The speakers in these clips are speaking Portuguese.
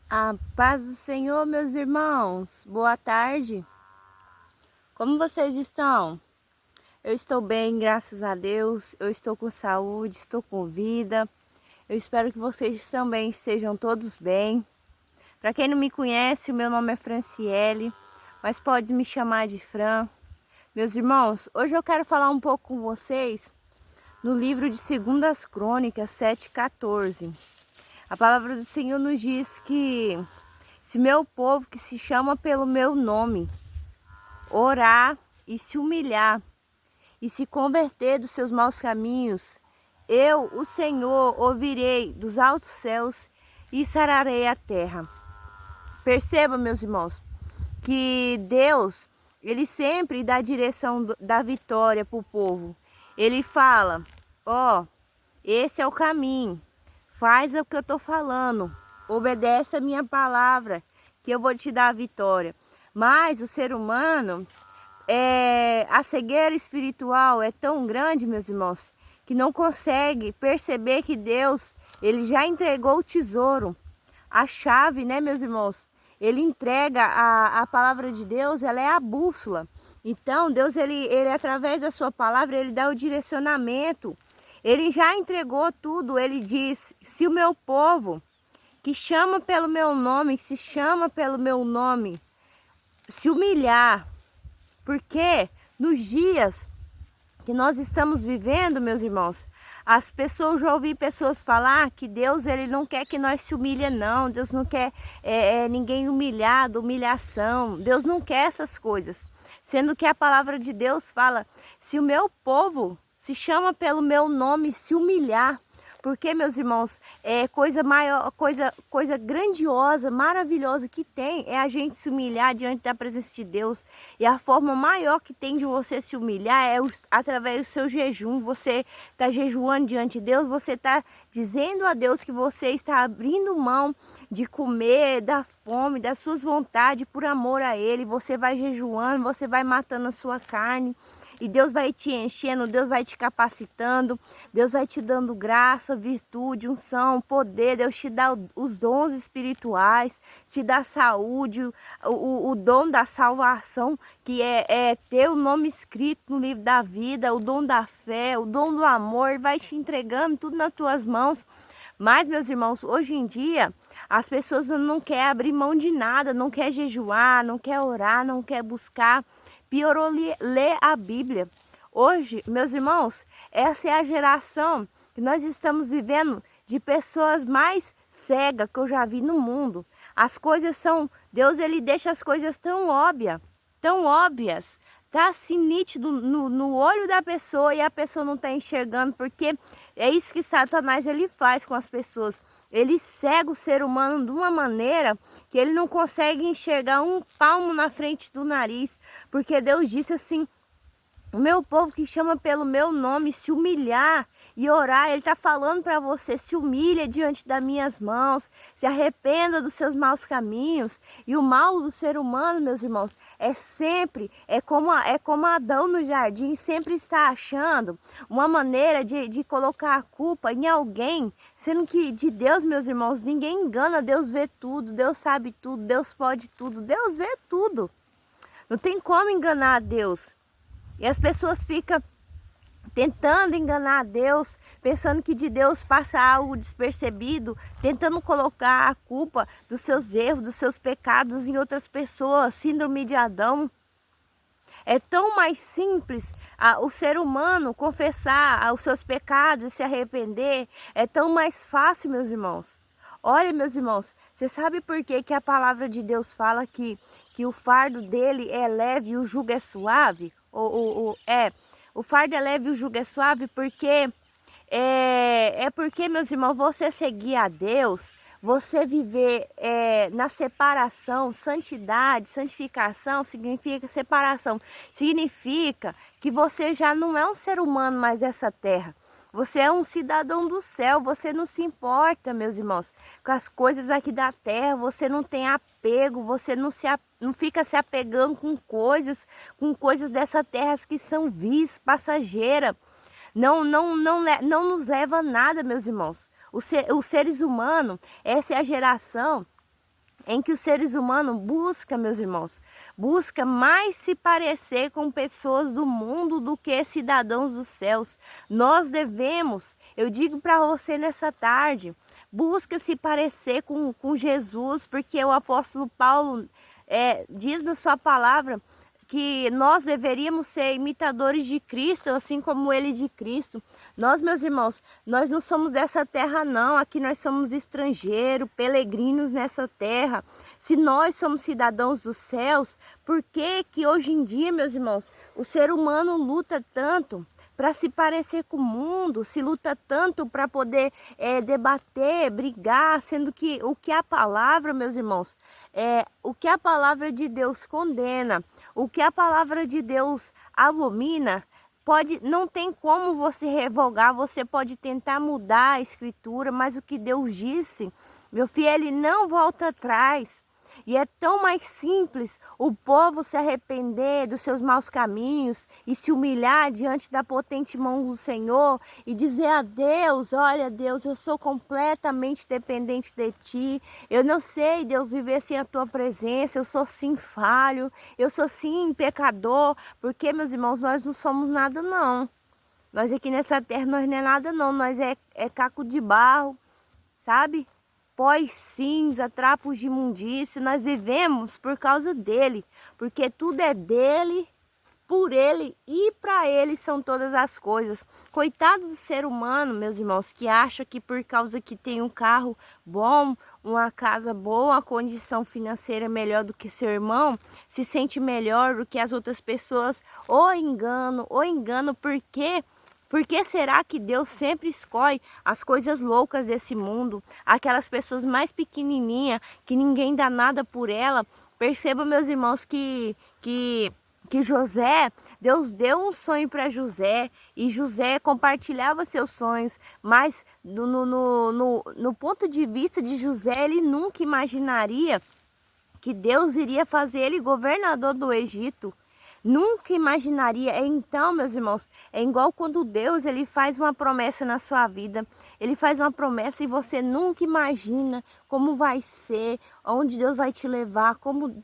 A paz do Senhor, meus irmãos. Boa tarde. Como vocês estão? Eu estou bem, graças a Deus. Eu estou com saúde, estou com vida. Eu espero que vocês também estejam todos bem. Para quem não me conhece, o meu nome é Franciele, mas pode me chamar de Fran. Meus irmãos, hoje eu quero falar um pouco com vocês no livro de 2 Crônicas 7:14. A palavra do Senhor nos diz que se meu povo que se chama pelo meu nome orar e se humilhar e se converter dos seus maus caminhos, eu, o Senhor, ouvirei dos altos céus e sararei a terra. Perceba, meus irmãos, que Deus, Ele sempre dá a direção da vitória para o povo. Ele fala, esse é o caminho, faz o que eu estou falando, obedece a minha palavra, que eu vou te dar a vitória. Mas o ser humano, a cegueira espiritual é tão grande, meus irmãos, que não consegue perceber que Deus, Ele já entregou o tesouro, a chave, né, meus irmãos? Ele entrega a palavra de Deus, ela é a bússola. Então, Deus, ele através da sua palavra, Ele dá o direcionamento. Ele já entregou tudo, Ele diz, se o meu povo, que chama pelo meu nome, que se chama pelo meu nome, se humilhar, porque nos dias que nós estamos vivendo, meus irmãos, as pessoas, já ouvi pessoas falar que Deus, Ele não quer que nós se humilhe, não. Deus não quer ninguém humilhado, humilhação. Deus não quer essas coisas. Sendo que a palavra de Deus fala, se o meu povo se chama pelo meu nome, se humilhar. Porque, meus irmãos, coisa maior, coisa grandiosa, maravilhosa que tem é a gente se humilhar diante da presença de Deus. E a forma maior que tem de você se humilhar é através do seu jejum. Você está jejuando diante de Deus, você está dizendo a Deus que você está abrindo mão de comer, da fome, das suas vontades por amor a Ele. Você vai jejuando, você vai matando a sua carne. E Deus vai te enchendo, Deus vai te capacitando, Deus vai te dando graça, virtude, unção, poder. Deus te dá os dons espirituais, te dá saúde, o dom da salvação, que é ter o nome escrito no livro da vida, o dom da fé, o dom do amor, vai te entregando tudo nas tuas mãos. Mas, meus irmãos, hoje em dia, as pessoas não querem abrir mão de nada, não querem jejuar, não querem orar, não querem buscar. Piorou ler a Bíblia. Hoje, meus irmãos, essa é a geração que nós estamos vivendo de pessoas mais cegas que eu já vi no mundo. As coisas são... Deus, Ele deixa as coisas tão óbvias. Tá assim nítido no olho da pessoa e a pessoa não está enxergando, porque é isso que Satanás ele faz com as pessoas. Ele cega o ser humano de uma maneira que ele não consegue enxergar um palmo na frente do nariz. Porque Deus disse assim, o meu povo que chama pelo meu nome se humilhar e orar, Ele está falando para você, se humilha diante das minhas mãos, se arrependa dos seus maus caminhos. E o mal do ser humano, meus irmãos, é como Adão no jardim, sempre está achando uma maneira de colocar a culpa em alguém, sendo que de Deus, meus irmãos, ninguém engana. Deus vê tudo, Deus sabe tudo, Deus pode tudo, Deus vê tudo. Não tem como enganar a Deus. E as pessoas ficam tentando enganar a Deus, pensando que de Deus passa algo despercebido, tentando colocar a culpa dos seus erros, dos seus pecados em outras pessoas, síndrome de Adão. É tão mais simples o ser humano confessar os seus pecados e se arrepender, é tão mais fácil, meus irmãos. Olha, meus irmãos, você sabe por que a palavra de Deus fala que o fardo dele é leve e o jugo é suave? O fardo é leve e o jugo é suave porque porque, meus irmãos, você seguir a Deus, você viver na separação, santidade, santificação significa separação, significa que você já não é um ser humano mais dessa terra. Você é um cidadão do céu, você não se importa, meus irmãos, com as coisas aqui da terra, você não tem apego, você não fica se apegando com coisas dessa terra que são vis, passageiras. Não nos leva a nada, meus irmãos. Os seres humanos, essa é a geração em que os seres humanos buscam, meus irmãos, busca mais se parecer com pessoas do mundo do que cidadãos dos céus. Nós devemos, eu digo para você nessa tarde, busca se parecer com Jesus, porque o apóstolo Paulo diz na sua palavra que nós deveríamos ser imitadores de Cristo, assim como Ele de Cristo. Nós, meus irmãos, nós não somos dessa terra não, aqui nós somos estrangeiros, peregrinos nessa terra. Se nós somos cidadãos dos céus, por que que hoje em dia, meus irmãos, o ser humano luta tanto para se parecer com o mundo, se luta tanto para poder debater, brigar, sendo que o que a palavra, meus irmãos, o que a palavra de Deus condena, o que a palavra de Deus abomina, não tem como você revogar, você pode tentar mudar a escritura, mas o que Deus disse, meu filho, ele não volta atrás. E é tão mais simples o povo se arrepender dos seus maus caminhos e se humilhar diante da potente mão do Senhor e dizer a Deus, olha Deus, eu sou completamente dependente de Ti, eu não sei, Deus, viver sem a Tua presença, eu sou sim falho, eu sou sim pecador, porque, meus irmãos, nós não somos nada não. Nós aqui nessa terra, nós não é nada não, nós é caco de barro, sabe? Pós cinza, trapos de imundícia, nós vivemos por causa dele, porque tudo é dele, por ele e para ele são todas as coisas. Coitado do ser humano, meus irmãos, que acha que por causa que tem um carro bom, uma casa boa, uma condição financeira melhor do que seu irmão, se sente melhor do que as outras pessoas, ou engano, porque... Por que será que Deus sempre escolhe as coisas loucas desse mundo? Aquelas pessoas mais pequenininhas, que ninguém dá nada por ela. Perceba, meus irmãos, que José, Deus deu um sonho para José. E José compartilhava seus sonhos. Mas no ponto de vista de José, ele nunca imaginaria que Deus iria fazer ele governador do Egito. Nunca imaginaria. Então, meus irmãos, é igual quando Deus ele faz uma promessa na sua vida. Ele faz uma promessa e você nunca imagina como vai ser, onde Deus vai te levar,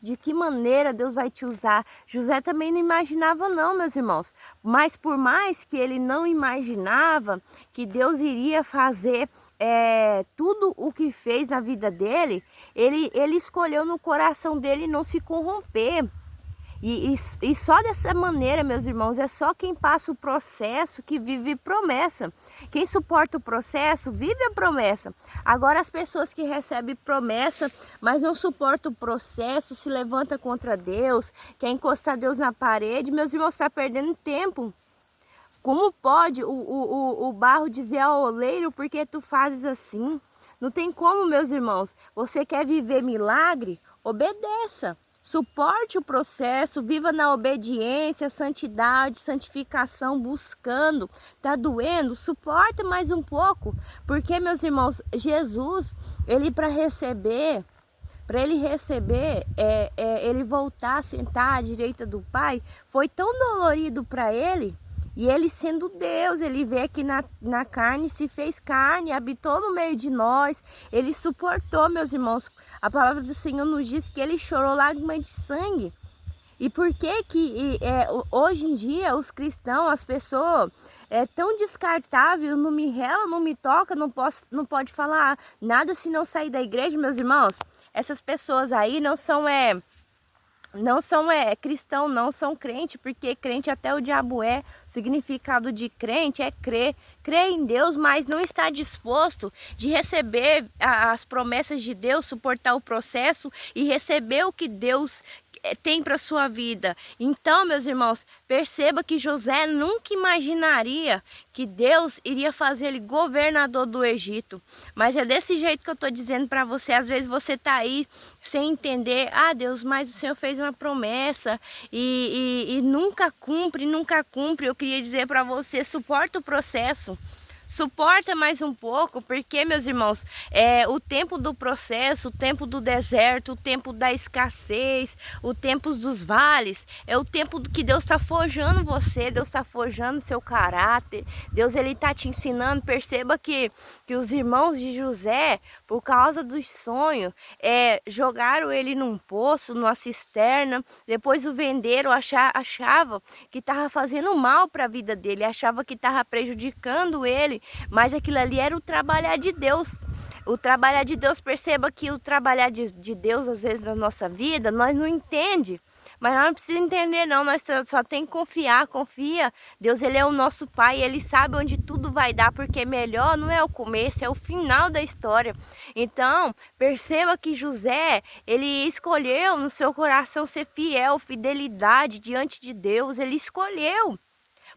de que maneira Deus vai te usar. José também não imaginava não, meus irmãos. Mas por mais que ele não imaginava que Deus iria fazer tudo o que fez na vida dele, ele escolheu no coração dele não se corromper. E só dessa maneira, meus irmãos, é só quem passa o processo que vive promessa. Quem suporta o processo, vive a promessa. Agora as pessoas que recebem promessa, mas não suportam o processo, se levantam contra Deus, quer encostar Deus na parede, meus irmãos, está perdendo tempo. Como pode o barro dizer ao oleiro, por que tu fazes assim? Não tem como, meus irmãos. Você quer viver milagre? Obedeça. Suporte o processo, viva na obediência, santidade, santificação, buscando. Tá doendo? Suporta mais um pouco. Porque, meus irmãos, Jesus, ele para ele receber, ele voltar a sentar à direita do Pai, foi tão dolorido para ele. E ele sendo Deus, ele veio aqui na carne, se fez carne, habitou no meio de nós. Ele suportou, meus irmãos. A palavra do Senhor nos diz que ele chorou lágrimas de sangue. E por que hoje em dia os cristãos, as pessoas, é tão descartável, não me rela, não me toca, não pode falar nada se não sair da igreja, meus irmãos? Essas pessoas aí não são cristão, não são crente, porque crente até o diabo é. O significado de crente é crer em Deus, mas não está disposto de receber as promessas de Deus, suportar o processo e receber o que Deus tem para sua vida. Então, meus irmãos, perceba que José nunca imaginaria que Deus iria fazer ele governador do Egito. Mas é desse jeito que eu estou dizendo para você. Às vezes você está aí sem entender. Ah, Deus, mas o Senhor fez uma promessa e nunca cumpre, nunca cumpre. Eu queria dizer para você, suporta o processo. Suporta mais um pouco, porque, meus irmãos, o tempo do processo, o tempo do deserto, o tempo da escassez, o tempo dos vales, é o tempo que Deus está forjando você, Deus está forjando seu caráter, Deus ele está te ensinando. Perceba que os irmãos de José, por causa dos sonhos, jogaram ele num poço, numa cisterna, depois o venderam, achava que estava fazendo mal para a vida dele, achava que estava prejudicando ele, mas aquilo ali era o trabalhar de Deus. O trabalhar de Deus, perceba que o trabalhar de Deus, às vezes, na nossa vida, nós não entendemos. Mas nós não precisamos entender não, nós só tem que confiar, confia. Deus, ele é o nosso Pai, ele sabe onde tudo vai dar, porque melhor não é o começo, é o final da história. Então, perceba que José, ele escolheu no seu coração ser fiel, fidelidade diante de Deus, ele escolheu.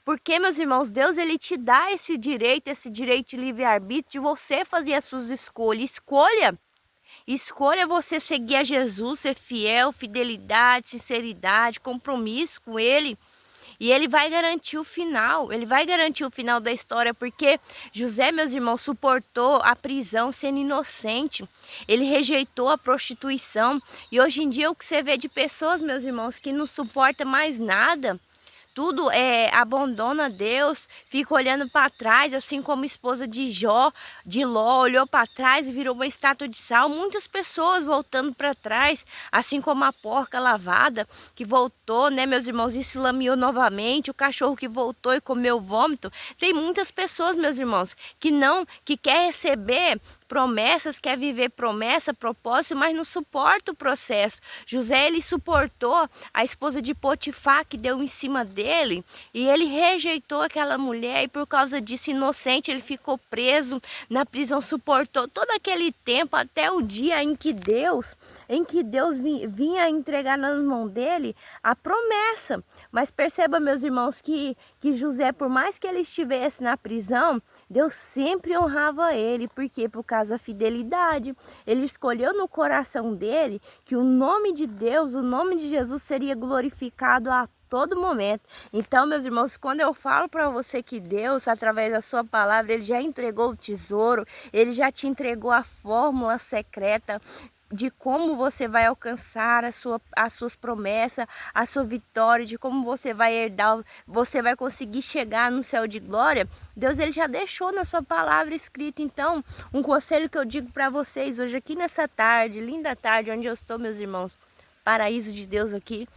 Porque, meus irmãos, Deus ele te dá esse direito de livre-arbítrio, de você fazer as suas escolhas. Escolha você seguir a Jesus, ser fiel, fidelidade, sinceridade, compromisso com Ele. E Ele vai garantir o final, Ele vai garantir o final da história, porque José, meus irmãos, suportou a prisão sendo inocente. Ele rejeitou a prostituição. E hoje em dia o que você vê de pessoas, meus irmãos, que não suportam mais nada, tudo abandona Deus, fica olhando para trás, assim como a esposa de Ló, olhou para trás e virou uma estátua de sal. Muitas pessoas voltando para trás, assim como a porca lavada que voltou, né, meus irmãos, e se lameou novamente, o cachorro que voltou e comeu vômito. Tem muitas pessoas, meus irmãos, que quer receber promessas, quer viver promessa, propósito, mas não suporta o processo. José, ele suportou a esposa de Potifar que deu em cima dele, e ele rejeitou aquela mulher, e por causa disso, inocente, ele ficou preso na prisão, suportou todo aquele tempo até o dia em que Deus vinha entregar nas mãos dele a promessa. Mas perceba, meus irmãos, que José, por mais que ele estivesse na prisão, Deus sempre honrava ele. Por quê? Por causa da fidelidade. Ele escolheu no coração dele que o nome de Deus, o nome de Jesus seria glorificado a todo momento. Então, meus irmãos, quando eu falo para você que Deus, através da sua palavra, ele já entregou o tesouro, ele já te entregou a fórmula secreta de como você vai alcançar as suas promessas, a sua vitória, de como você vai herdar, você vai conseguir chegar no céu de glória. Deus ele já deixou na sua palavra escrita. Então, um conselho que eu digo para vocês hoje aqui nessa tarde, linda tarde, onde eu estou, meus irmãos, paraíso de Deus aqui.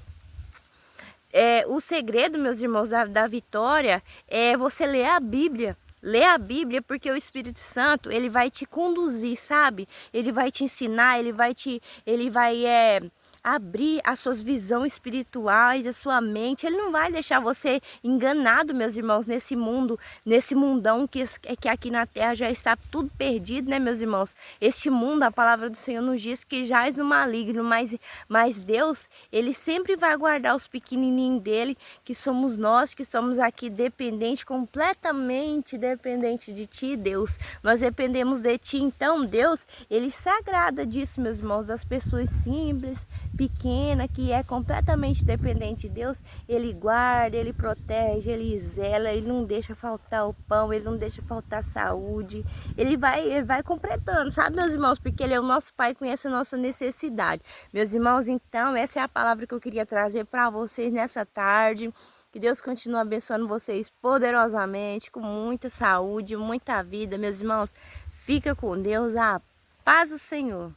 O segredo, meus irmãos, da vitória é você ler a Bíblia. Lê a Bíblia, porque o Espírito Santo, ele vai te conduzir, sabe? Ele vai te ensinar, ele vai abrir as suas visões espirituais, a sua mente. Ele não vai deixar você enganado, meus irmãos, nesse mundo, nesse mundão que aqui na terra já está tudo perdido, né, meus irmãos? Este mundo, a palavra do Senhor nos diz que jaz no maligno, mas Deus, ele sempre vai guardar os pequenininhos dele, que somos nós, que estamos aqui dependentes, completamente dependentes de Ti, Deus. Nós dependemos de Ti. Então, Deus, ele se agrada disso, meus irmãos, das pessoas simples, pequena, que é completamente dependente de Deus. Ele guarda, ele protege, ele zela, ele não deixa faltar o pão, ele não deixa faltar saúde. Ele vai completando, sabe, meus irmãos? Porque ele é o nosso Pai e conhece a nossa necessidade. Meus irmãos, então, essa é a palavra que eu queria trazer para vocês nessa tarde. Que Deus continue abençoando vocês poderosamente, com muita saúde, muita vida. Meus irmãos, fica com Deus, a paz do Senhor.